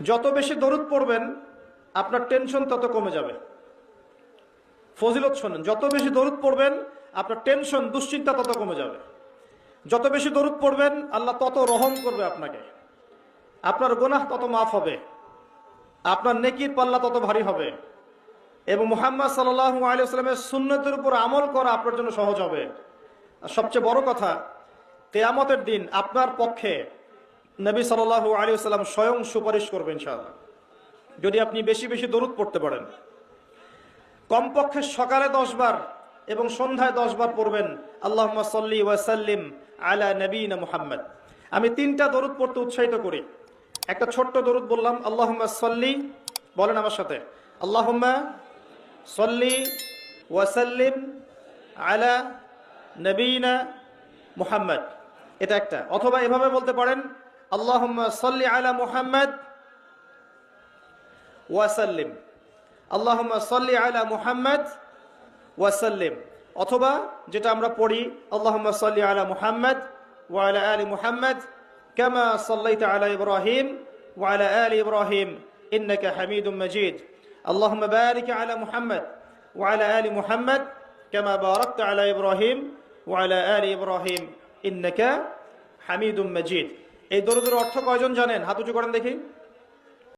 যত বেশি দরুদ পড়বেন আপনার টেনশন তত কমে যাবে। ফজিলত শোনেন, যত বেশি দরুদ পড়বেন আপনার টেনশন দুশ্চিন্তা তত কমে যাবে। যত বেশি দরুদ পড়বেন আল্লাহ তত রহম করবে আপনাকে, আপনার গুনাহ তত মাফ হবে, আপনার নেকির পাল্লা তত ভারী হবে এবং মুহাম্মদ সাল্লাল্লাহু আলাইহি ওয়াসাল্লামের সুন্নতের উপর আমল করা আপনার জন্য সহজ হবে। আর সবচেয়ে বড় কথা, কিয়ামতের দিন আপনার পক্ষে নবী সাল্লাল্লাহু আলাইহি ওয়াসাল্লাম স্বয়ং সুপারিশ করবেন ইনশাআল্লাহ, যদি আপনি বেশি বেশি দরুদ পড়তে পারেন। কমপক্ষে সকালে 10 বার এবং সন্ধ্যায় 10 বার পড়বেন আল্লাহুম্মা সাল্লি ওয়া সাল্লিম আলা নবিয়িনা মুহাম্মদ। আমি 3টা দরুদ পড়তে উৎসাহিত করি। একটা ছোট্ট দরুদ বললাম, আল্লাহুম্মা সাল্লি, বলেন আমার সাথে, আল্লাহুম্মা সাল্লি ওয়া সাল্লিম আলা নবিয়িনা মুহাম্মদ, এটা একটা। অথবা এভাবে বলতে পারেন, আল্লাহুম্মা সাল্লি আলা মুহাম্মদ ওয়া সাল্লিম, আল্লাহুম্মা সাল্লি আলা মুহাম্মদ ওয়া সাল্লিম। অথবা যেটা আমরা পড়ি, আল্লাহুম্মা সাল্লি আলা মুহাম্মদ ওয়া আলা আলি মুহাম্মদ কামা সাল্লাইতা আলা ইব্রাহিম ওয়া আলা আলি ইব্রাহিম ইন্নাকা হামিদুম মাজিদ, আল্লাহুম্মা বারিক আলা মুহাম্মদ ওয়া আলা আলি মুহাম্মদ কামা বারাকতা আলা ইব্রাহিম ওয়া আলা আলি ইব্রাহিম ইন্নাকা হামিদুম মাজিদ। এই দরুদের অর্থ কয়জন জানেন? হাত উঁচু করেন দেখি।